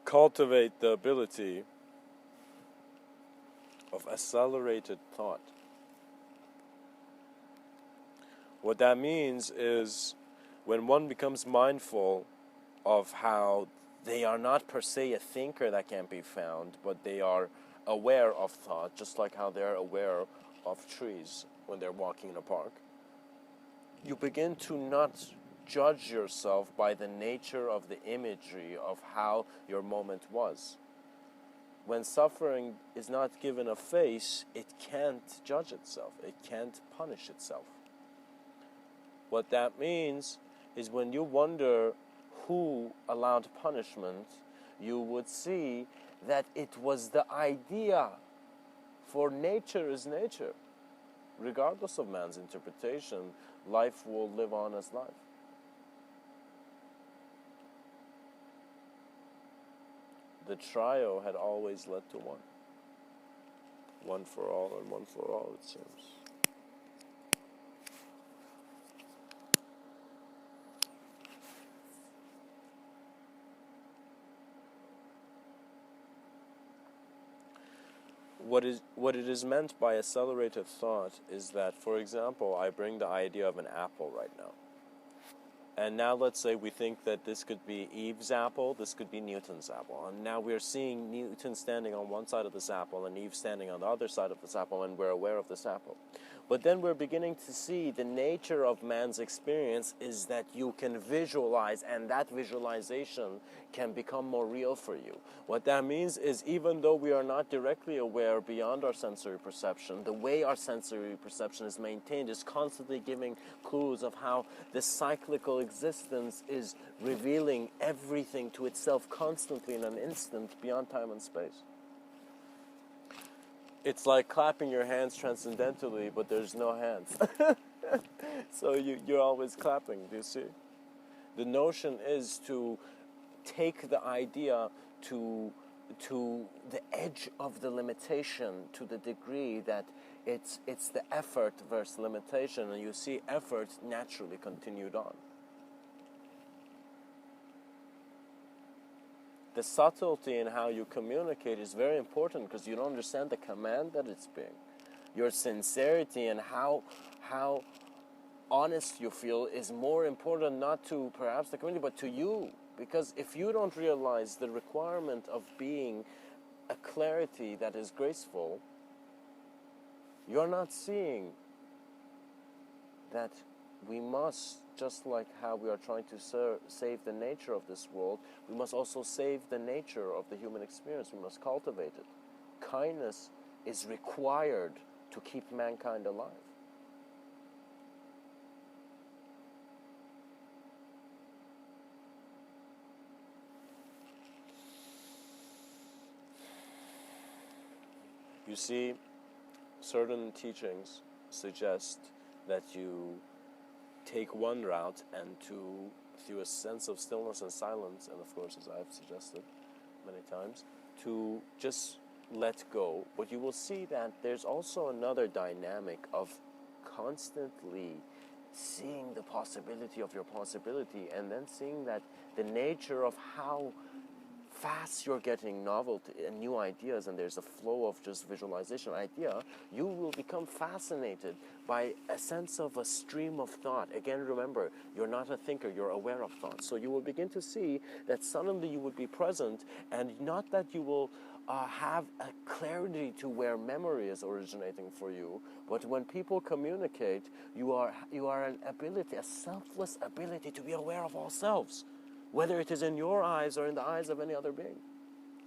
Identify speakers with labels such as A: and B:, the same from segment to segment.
A: cultivate the ability of accelerated thought. What that means is when one becomes mindful of how they are not per se a thinker that can be found, but they are aware of thought, just like how they're aware of trees when they're walking in a park. You begin to not judge yourself by the nature of the imagery of how your moment was. When suffering is not given a face, it can't judge itself. It can't punish itself. What that means is when you wonder who allowed punishment, you would see that it was the idea, for nature is nature. Regardless of man's interpretation, life will live on as life. The trio had always led to one. One for all and one for all, it seems. What it is meant by accelerated thought is that, for example, I bring the idea of an apple right now. And now let's say we think that this could be Eve's apple, this could be Newton's apple. And now we're seeing Newton standing on one side of this apple and Eve standing on the other side of this apple, and we're aware of this apple. But then we're beginning to see the nature of man's experience is that you can visualize, and that visualization can become more real for you. What that means is even though we are not directly aware beyond our sensory perception, the way our sensory perception is maintained is constantly giving clues of how this cyclical existence is revealing everything to itself constantly in an instant beyond time and space. It's like clapping your hands transcendentally, but there's no hands. So you're always clapping, do you see? The notion is to take the idea to the edge of the limitation, to the degree that it's the effort versus limitation, and you see effort naturally continued on. The subtlety in how you communicate is very important because you don't understand the command that it's being. Your sincerity and how honest you feel is more important, not to perhaps the community, but to you. Because if you don't realize the requirement of being a clarity that is graceful, you're not seeing that we must, just like how we are trying to save the nature of this world, we must also save the nature of the human experience. We must cultivate it. Kindness is required to keep mankind alive. You see, certain teachings suggest that you take one route and through a sense of stillness and silence, and of course, as I've suggested many times, to just let go. But you will see that there's also another dynamic of constantly seeing the possibility of your possibility, and then seeing that the nature of how fast you're getting novelty and new ideas, and there's a flow of just visualization idea, you will become fascinated by a sense of a stream of thought. Again, remember, you're not a thinker, you're aware of thought. So you will begin to see that suddenly you would be present, and not that you will have a clarity to where memory is originating for you, but when people communicate, you are an ability, a selfless ability to be aware of all selves, whether it is in your eyes or in the eyes of any other being.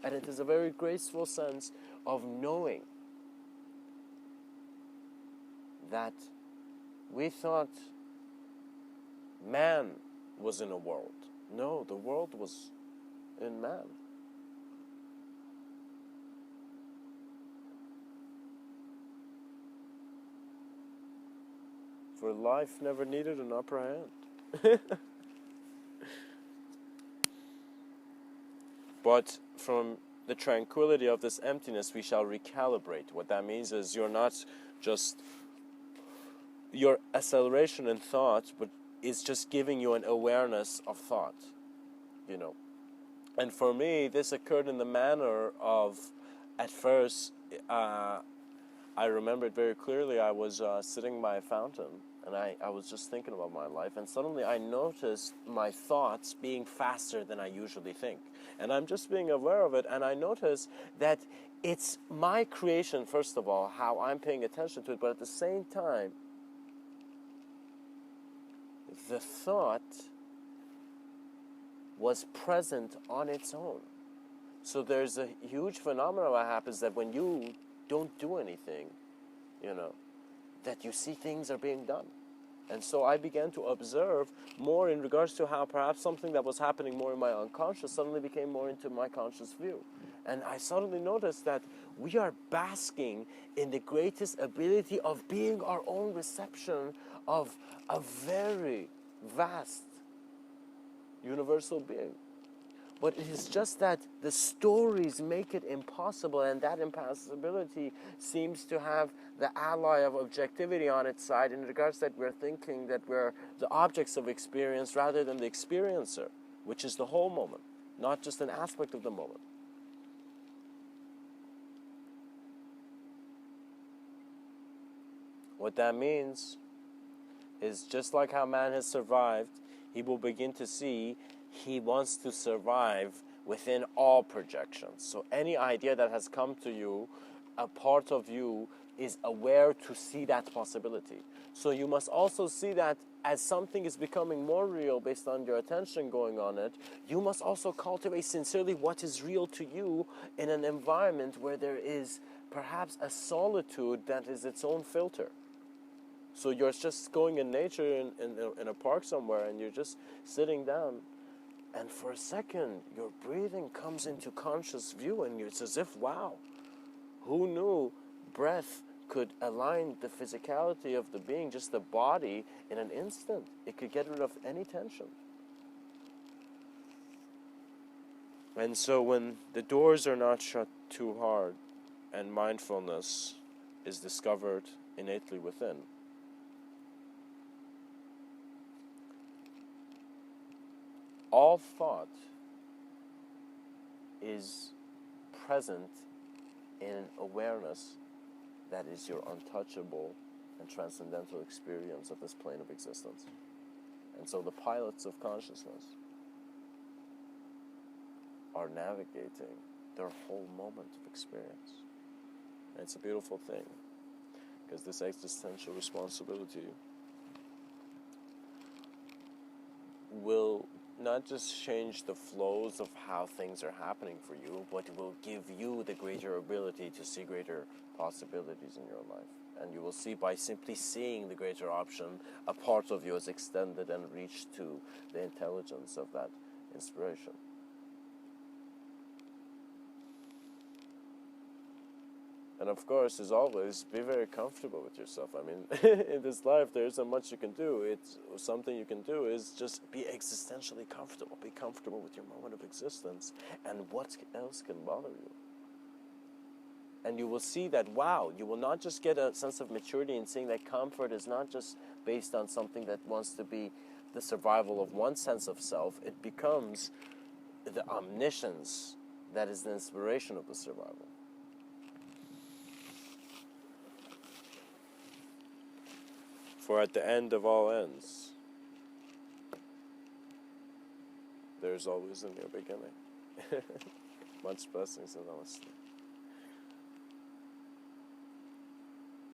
A: And it is a very graceful sense of knowing that we thought man was in a world. No, the world was in man. For life never needed an upper hand. But from the tranquility of this emptiness, we shall recalibrate. What that means is you're not just your acceleration in thought, but it's just giving you an awareness of thought. You know, And for me, this occurred in the manner of, at first, I remember it very clearly. I was sitting by a fountain, and I was just thinking about my life, and suddenly I noticed my thoughts being faster than I usually think. And I'm just being aware of it, and I notice that it's my creation, first of all, how I'm paying attention to it, but at the same time, the thought was present on its own. So there's a huge phenomenon that happens that when you don't do anything, that you see things are being done. And so I began to observe more in regards to how perhaps something that was happening more in my unconscious suddenly became more into my conscious view. And I suddenly noticed that we are basking in the greatest ability of being our own reception of a very vast universal being. But it is just that the stories make it impossible, and that impossibility seems to have the ally of objectivity on its side in regards that we're thinking that we're the objects of experience rather than the experiencer, which is the whole moment, not just an aspect of the moment. What that means is just like how man has survived, he will begin to see he wants to survive within all projections. So any idea that has come to you, a part of you is aware to see that possibility. So you must also see that as something is becoming more real based on your attention going on it, you must also cultivate sincerely what is real to you in an environment where there is perhaps a solitude that is its own filter. So you're just going in nature in a park somewhere, and you're just sitting down, and for a second your breathing comes into conscious view, and it's as if, wow, who knew breath could align the physicality of the being, just the body, in an instant. It could get rid of any tension. And so when the doors are not shut too hard and mindfulness is discovered innately within, all thought is present in awareness that is your untouchable and transcendental experience of this plane of existence. And so the pilots of consciousness are navigating their whole moment of experience. And it's a beautiful thing, because this existential responsibility will not just change the flows of how things are happening for you, but it will give you the greater ability to see greater possibilities in your life. And you will see, by simply seeing the greater option, a part of you is extended and reached to the intelligence of that inspiration. And of course, as always, be very comfortable with yourself. I mean, in this life, there isn't much you can do. It's something you can do is just be existentially comfortable. Be comfortable with your moment of existence, and what else can bother you? And you will see that, wow, you will not just get a sense of maturity in seeing that comfort is not just based on something that wants to be the survival of one sense of self. It becomes the omniscience that is the inspiration of the survival. For at the end of all ends, there's always a new beginning. Much blessings and namaste.